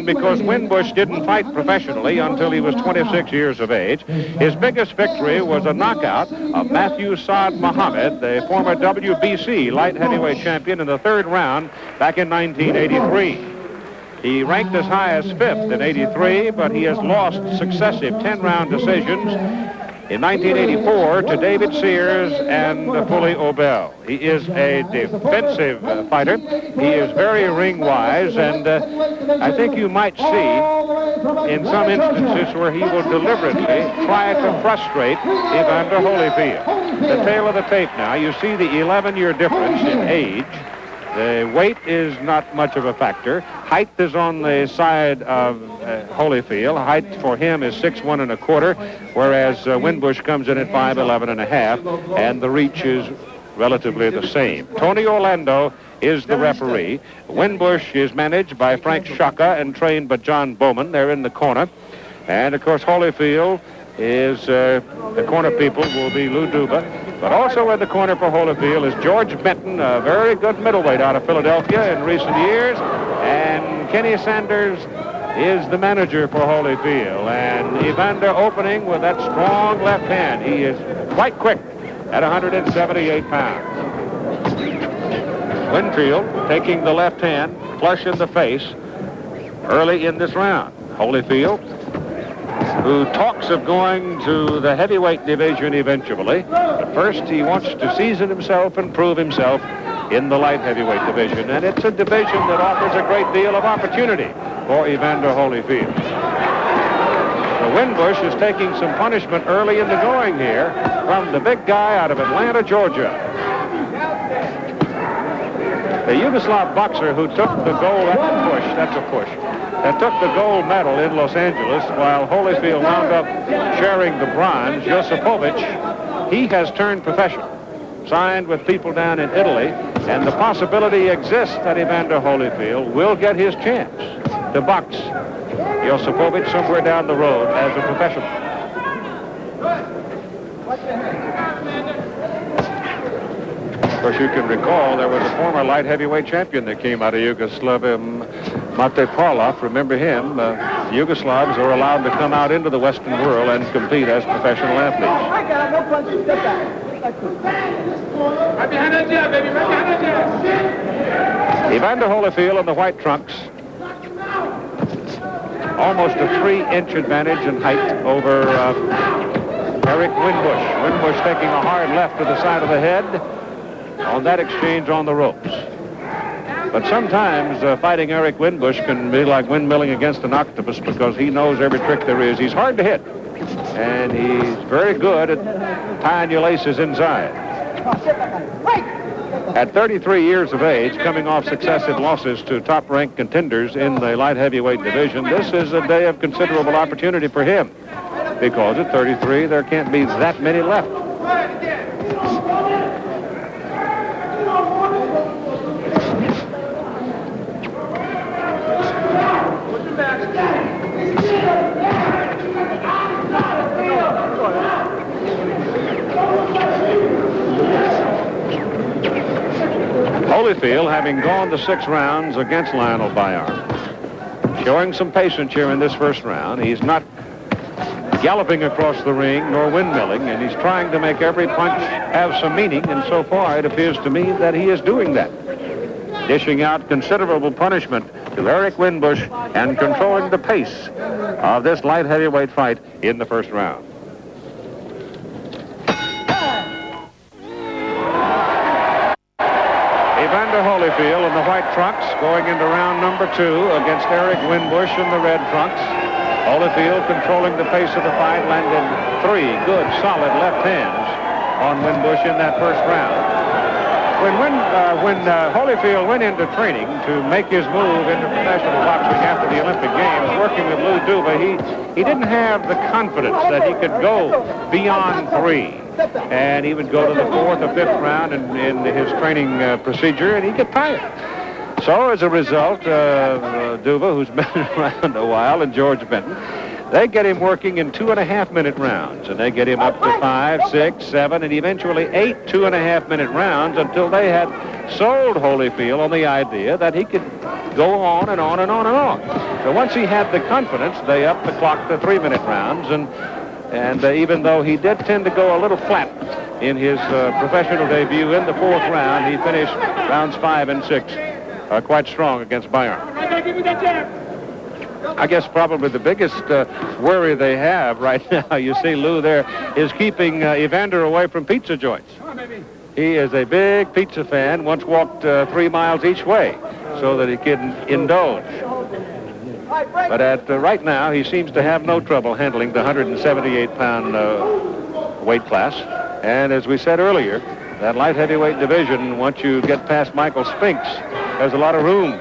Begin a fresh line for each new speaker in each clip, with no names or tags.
because Winbush didn't fight professionally until he was 26 years of age. His biggest victory was a knockout of Matthew Saad Muhammad, the former WBC light heavyweight champion, in the third round back in 1983. He ranked as high as 5th in 83, but he has lost successive 10-round decisions in 1984 to David Sears and Fully Obel. He is a defensive fighter. He is very ring-wise, and I think you might see in some instances where he will deliberately try to frustrate Evander Holyfield. The tail of the tape now, you see the 11-year difference in age. The weight is not much of a factor. Height is on the side of Holyfield. Height for him is 6'1 1/4, whereas Winbush comes in at 5'11 1/2, and the reach is relatively the same. Tony Orlando is the referee. Winbush is managed by Frank Shaka and trained by John Bowman. They're in the corner. And, of course, Holyfield is, the corner people will be Lou Duba. But also in the corner for Holyfield is George Benton, a very good middleweight out of Philadelphia in recent years. And Kenny Sanders is the manager for Holyfield. And Evander opening with that strong left hand. He is quite quick at 178 pounds. Winfield taking the left hand flush in the face early in this round. Holyfield, who talks of going to the heavyweight division eventually. But first, he wants to season himself and prove himself in the light heavyweight division. And it's a division that offers a great deal of opportunity for Evander Holyfield. So Winbush is taking some punishment early in the going here from the big guy out of Atlanta, Georgia. The Yugoslav boxer who took the gold, that's a push, that took the gold medal in Los Angeles while Holyfield wound up sharing the bronze, Josipovic, he has turned professional, signed with people down in Italy, and the possibility exists that Evander Holyfield will get his chance to box Josipovic somewhere down the road as a professional. Of course, you can recall there was a former light heavyweight champion that came out of Yugoslavia, Mate Parlov. Remember him? Yugoslavs are allowed to come out into the Western world and compete as professional athletes. Evander Holyfield in the white trunks. Almost a 3-inch advantage in height over Eric Winbush. Winbush taking a hard left to the side of the head on that exchange on the ropes. But sometimes fighting Eric Winbush can be like windmilling against an octopus because he knows every trick there is. He's hard to hit, and he's very good at tying your laces inside. At 33 years of age, coming off successive losses to top-ranked contenders in the light heavyweight division, this is a day of considerable opportunity for him because at 33, there can't be that many left. Holyfield, having gone to 6 rounds against Lionel Bayarn, showing some patience here in this first round. He's not galloping across the ring nor windmilling, and he's trying to make every punch have some meaning, and so far it appears to me that he is doing that. Dishing out considerable punishment to Eric Winbush and controlling the pace of this light heavyweight fight in the first round. Evander Holyfield in the white trunks going into round number 2 against Eric Winbush in the red trunks. Holyfield controlling the pace of the fight, landed 3 good, solid left hands on Winbush in that first round. When Holyfield went into training to make his move into professional boxing after the Olympic Games, working with Lou Duba, he didn't have the confidence that he could go beyond 3. And he would go to the 4th or 5th round in his training procedure, and he'd get tired. So as a result, Duba, who's been around a while, and George Benton, they get him working in 2.5-minute rounds, and they get him up to 5, 6, 7, and eventually 8 2.5-minute rounds until they had sold Holyfield on the idea that he could go on and on and on and on. So once he had the confidence, they upped the clock to 3-minute rounds, and even though he did tend to go a little flat in his professional debut in the 4th round, he finished rounds 5 and 6 quite strong against Bayern. I guess probably the biggest worry they have right now, you see Lou there, is keeping Evander away from pizza joints. He is a big pizza fan, once walked 3 miles each way so that he can indulge. But right now, he seems to have no trouble handling the 178-pound weight class. And as we said earlier, that light heavyweight division, once you get past Michael Spinks, there's a lot of room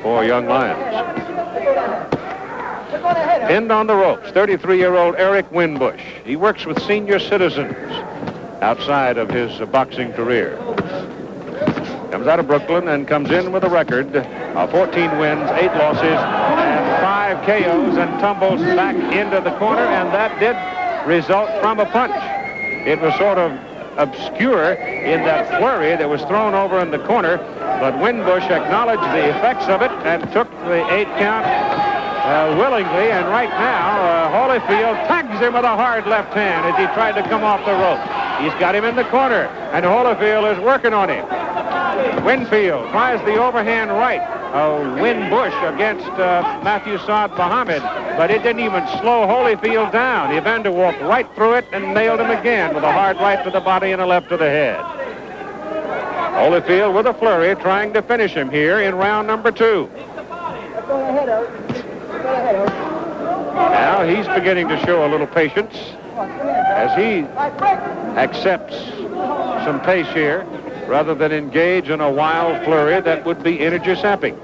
for young lions. Pinned on the ropes, 33-year-old Eric Winbush. He works with senior citizens outside of his boxing career. Comes out of Brooklyn and comes in with a record of 14 wins, 8 losses, and 5 KOs, and tumbles back into the corner, and that did result from a punch. It was sort of obscure in that flurry that was thrown over in the corner, but Winbush acknowledged the effects of it and took the 8 count willingly, and right now Holyfield tags him with a hard left hand as he tried to come off the rope. He's got him in the corner, and Holyfield is working on him. Winfield tries the overhand right. Winbush against Matthew Saad Muhammad, but it didn't even slow Holyfield down. Evander walked right through it and nailed him again with a hard right to the body and a left to the head. Holyfield with a flurry trying to finish him here in round number 2. Now he's beginning to show a little patience as he accepts some pace here rather than engage in a wild flurry that would be energy sapping.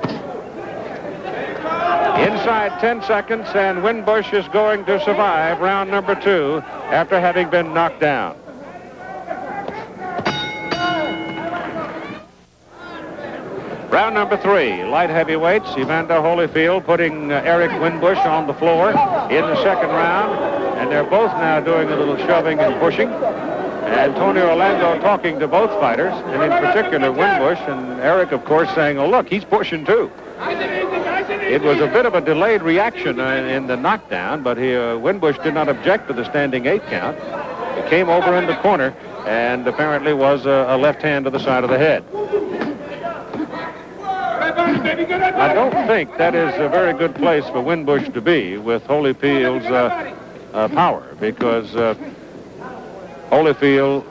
Inside 10 seconds, and Winbush is going to survive round number 2 after having been knocked down. Round number 3, light heavyweights. Evander Holyfield putting Eric Winbush on the floor in the 2nd round, and they're both now doing a little shoving and pushing. And Tony Orlando talking to both fighters, and in particular Winbush, and Eric, of course, saying, oh, look, he's pushing too. It was a bit of a delayed reaction in the knockdown, but Winbush did not object to the standing 8 count. He came over in the corner and apparently was a left hand to the side of the head. I don't think that is a very good place for Winbush to be with Holyfield's power, because Holyfield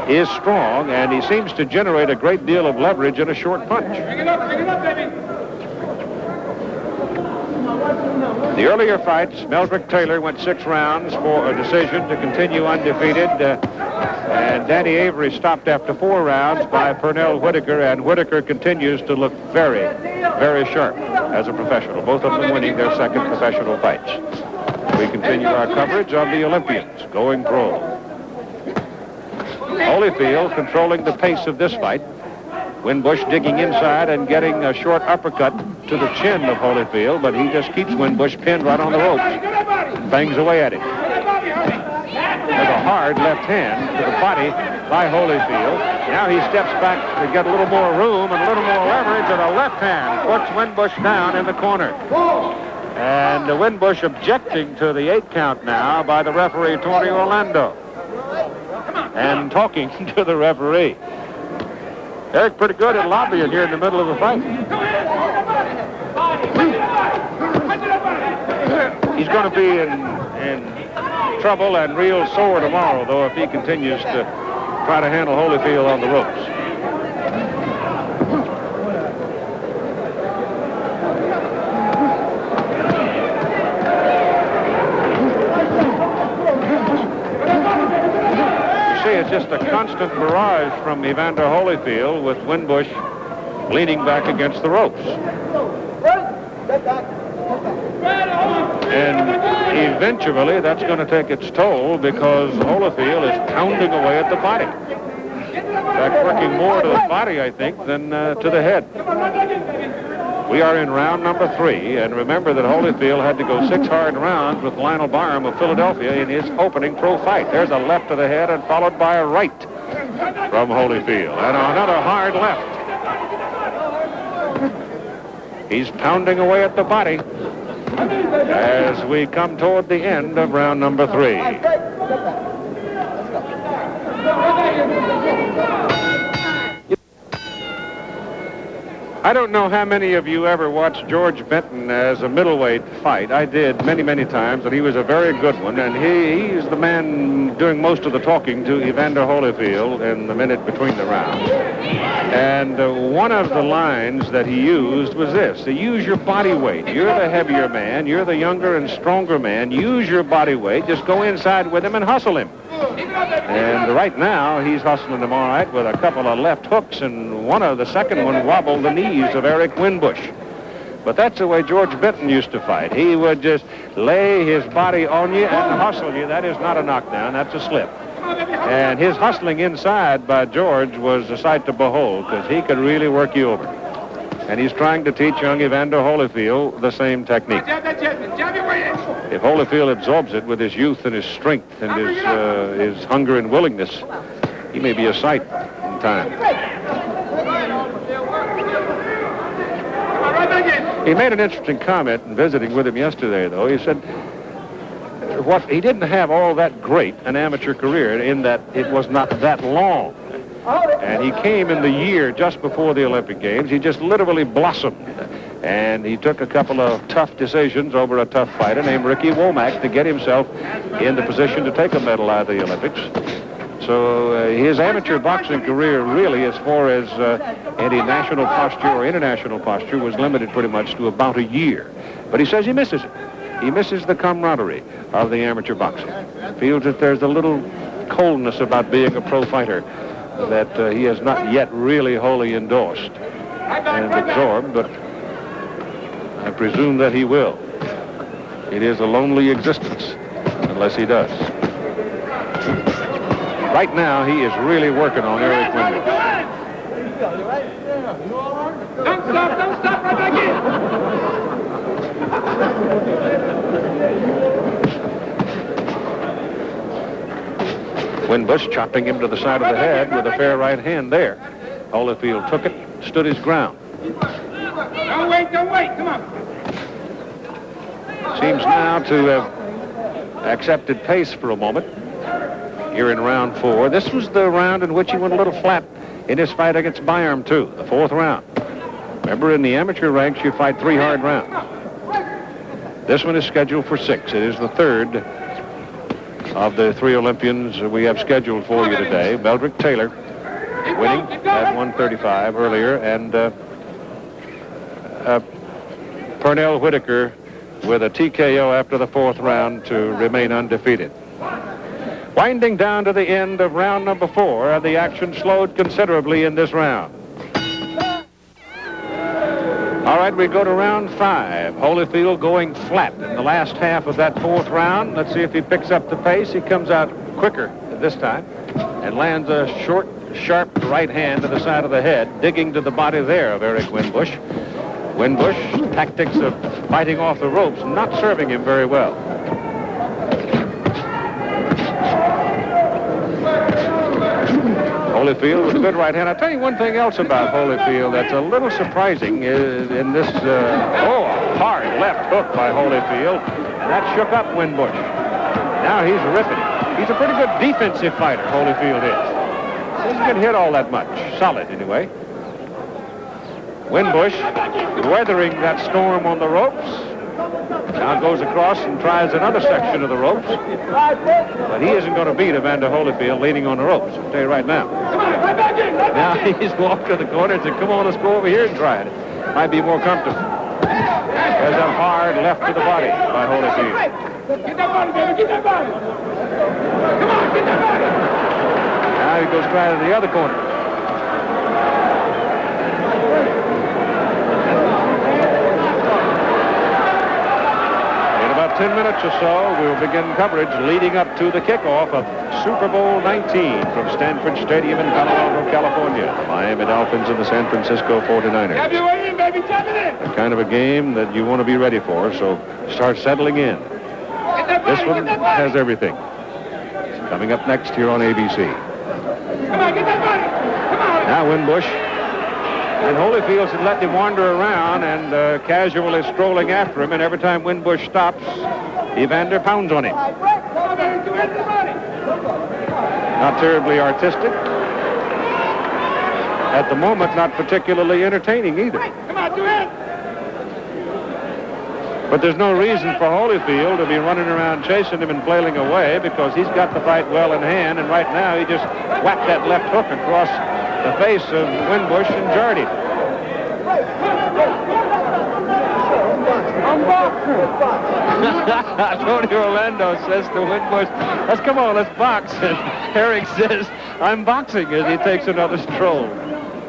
is strong, and he seems to generate a great deal of leverage in a short punch. The earlier fights, Meldrick Taylor went 6 rounds for a decision to continue undefeated, and Danny Avery stopped after 4 rounds by Pernell Whitaker, and Whitaker continues to look very, very sharp as a professional, both of them winning their 2nd professional fights. We continue our coverage of the Olympians going pro. Holyfield controlling the pace of this fight. Winbush digging inside and getting a short uppercut to the chin of Holyfield, but he just keeps Winbush pinned right on the ropes and bangs away at him. There's a hard left hand to the body by Holyfield. Now he steps back to get a little more room and a little more leverage, and a left hand puts Winbush down in the corner. And Winbush objecting to the 8 count now by the referee, Tony Orlando, and talking to the referee. Eric pretty good at lobbying here in the middle of the fight. He's going to be in trouble and real sore tomorrow, though, if he continues to try to handle Holyfield on the ropes. It's just a constant barrage from Evander Holyfield, with Winbush leaning back against the ropes. And eventually that's going to take its toll, because Holyfield is pounding away at the body. In fact, working more to the body, I think, than to the head. We are in round number 3, and remember that Holyfield had to go 6 hard rounds with Lionel Barham of Philadelphia in his opening pro fight. There's a left to the head and followed by a right from Holyfield, and another hard left. He's pounding away at the body as we come toward the end of round number 3. I don't know how many of you ever watched George Benton as a middleweight fight. I did many, many times, and he was a very good one. And he's the man doing most of the talking to Evander Holyfield in the minute between the rounds. And one of the lines that he used was this: to use your body weight. You're the heavier man. You're the younger and stronger man. Use your body weight. Just go inside with him and hustle him. And right now, he's hustling him all right with a couple of left hooks, and the second one wobbled the knees of Eric Winbush. But that's the way George Benton used to fight. He would just lay his body on you and hustle you. That is not a knockdown, that's a slip. And his hustling inside by George was a sight to behold, because he could really work you over. And he's trying to teach young Evander Holyfield the same technique. If Holyfield absorbs it with his youth and his strength and his hunger and willingness, he may be a sight in time. He made an interesting comment in visiting with him yesterday, though. He said he didn't have all that great an amateur career in that it was not that long. And he came in the year just before the Olympic Games. He just literally blossomed. And he took a couple of tough decisions over a tough fighter named Ricky Womack to get himself in the position to take a medal out of the Olympics. So his amateur boxing career, really, as far as any national posture or international posture, was limited pretty much to about a year. But he says he misses it. He misses the camaraderie of the amateur boxing. Feels that there's a little coldness about being a pro fighter that he has not yet really wholly endorsed and absorbed, but I presume that he will. It is a lonely existence unless he does. Right now, he is really working on Eric Winbush.
Don't stop, right back
in. Winbush chopping him to the side of the head with a fair right hand there. Holyfield took it, stood his ground.
Don't wait, come on.
Seems now to have accepted pace for a moment here in round 4. This was the round in which he went a little flat in his fight against Byram, too, the 4th round. Remember, in the amateur ranks, you fight 3 hard rounds. This one is scheduled for 6. It is the 3rd of the 3 Olympians we have scheduled for you today. Meldrick Taylor winning at 135 earlier, and Pernell Whitaker with a TKO after the 4th round to remain undefeated. Winding down to the end of round number 4, and the action slowed considerably in this round. All right, we go to round 5. Holyfield going flat in the last half of that 4th round. Let's see if he picks up the pace. He comes out quicker this time and lands a short, sharp right hand to the side of the head, digging to the body there of Eric Winbush. Winbush, tactics of fighting off the ropes, not serving him very well. Holyfield with a good right hand. I'll tell you one thing else about Holyfield that's a little surprising in this, a hard left hook by Holyfield. That shook up Winbush. Now he's ripping. He's a pretty good defensive fighter, Holyfield is. Doesn't get hit all that much. Solid, anyway. Winbush weathering that storm on the ropes. Now goes across and tries another section of the ropes. But he isn't going to beat Evander Holyfield leaning on the ropes, I'll tell you right now. Now he's walked to the corner and said, come on, let's go over here and try it. Might be more comfortable. There's a hard left to the body by Holyfield.
Get that body, baby, get that body. Come on, get that body.
Now he goes try to the other corner. In about 10 minutes or so, we'll begin coverage leading up to the kickoff of Super Bowl 19 from Stanford Stadium in Palo Alto, California. The Miami Dolphins and the San Francisco 49ers.
Have you in, baby, tap it in.
The kind of a game that you want to be ready for, so start settling in. This one has everything. Coming up next here on ABC.
Come on, get that body. Come on.
Now Winbush And Holyfield's had let him wander around and casually strolling after him, and every time Winbush stops, Evander pounds on him. Not terribly artistic. At the moment, not particularly entertaining either.
Come on, do it!
But there's no reason for Holyfield to be running around chasing him and flailing away, because he's got the fight well in hand, and right now he just whacked that left hook across the face of Winbush and jarred him. Tony Orlando says to Winbush, let's come on, let's box. And Eric says, I'm boxing, as he takes another stroll.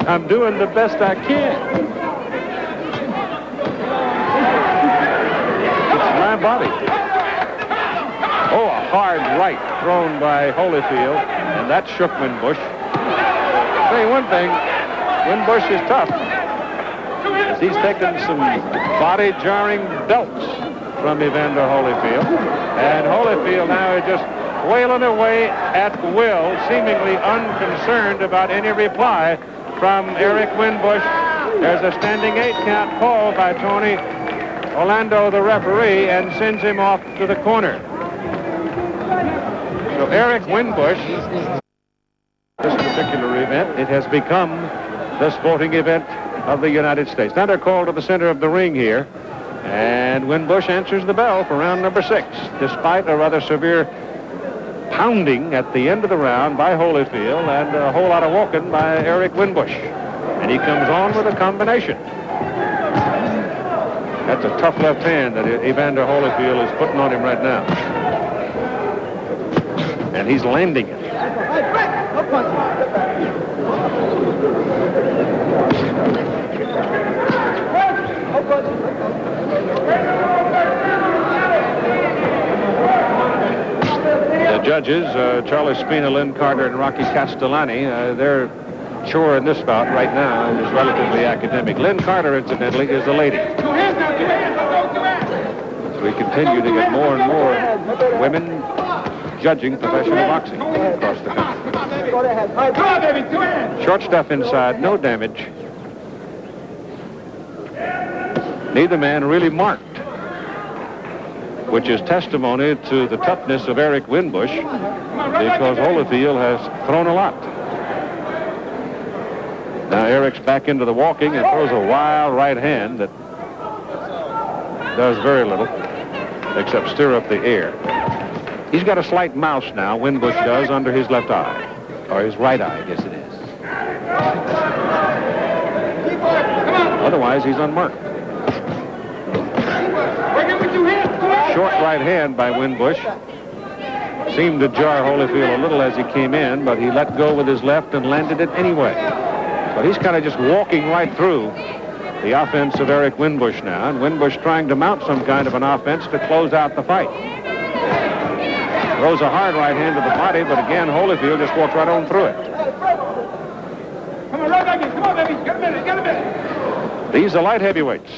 I'm doing the best I can. It's my body. Oh, a hard right thrown by Holyfield, and that shook Winbush. I'll tell you one thing, Winbush is tough. He's taken some body-jarring belts from Evander Holyfield, and Holyfield now is just wailing away at will, seemingly unconcerned about any reply from Eric Winbush. There's a standing 8-count call by Tony Orlando, the referee, and sends him off to the corner. So Eric Winbush, this particular event, it has become the sporting event of the United States. Now they're called to the center of the ring here, and Winbush answers the bell for round number 6, despite a rather severe pounding at the end of the round by Holyfield and a whole lot of walking by Eric Winbush. And he comes on with a combination. That's a tough left hand that Evander Holyfield is putting on him right now. And he's landing it. The judges, Charlie Spina, Lynn Carter, and Rocky Castellani, their chore in this bout right now is relatively academic. Lynn Carter, incidentally, is the lady. So we continue to get more and more women judging professional boxing across the country. Short stuff inside, no damage. Neither man really marked, which is testimony to the toughness of Eric Winbush, because Holyfield has thrown a lot. Now Eric's back into the walking and throws a wild right hand that does very little except stir up the air. He's got a slight mouse now, Winbush does, under his left eye, or his right eye, I guess it is. Otherwise, he's unmarked. Short right hand by Winbush. Seemed to jar Holyfield a little as he came in, but he let go with his left and landed it anyway. But he's kind of just walking right through the offense of Eric Winbush now, and Winbush trying to mount some kind of an offense to close out the fight. Throws a hard right hand to the body, but again, Holyfield just walks right on through it.
Come on, right back in. Come on, baby. Get a minute.
These are light heavyweights.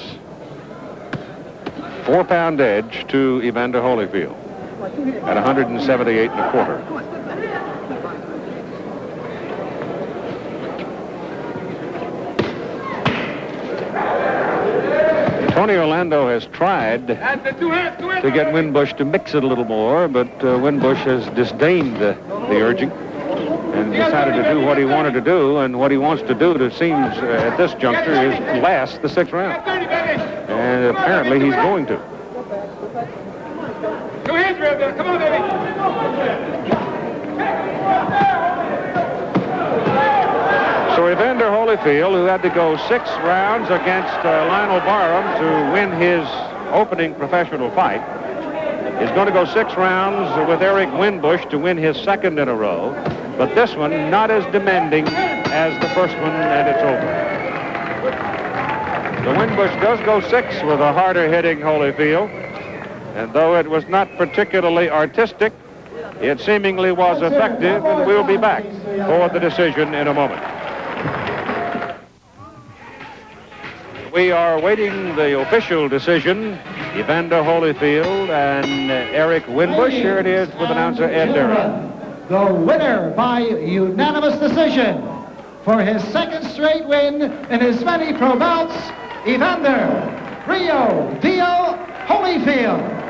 4-pound edge to Evander Holyfield at 178 1/4. Tony Orlando has tried to get Winbush to mix it a little more, but Winbush has disdained the urging and decided to do what he wanted to do, and what he wants to do, it seems at this juncture, is last the 6th round. And apparently he's going to.
Two hands, Evander. Come on, baby.
So Evander Holyfield, who had to go 6 rounds against Lionel Barham to win his opening professional fight, is going to go 6 rounds with Eric Winbush to win his 2nd in a row. But this one not as demanding as the first one, and it's over. The Winbush does go 6 with a harder hitting Holyfield. And though it was not particularly artistic, it seemingly was effective, and we'll be back for the decision in a moment. We are waiting the official decision. Evander Holyfield and Eric Winbush. Here it is with announcer Ed Derry.
The winner by unanimous decision, for his second straight win in his many pro bouts, Evander Rio Dio Holyfield.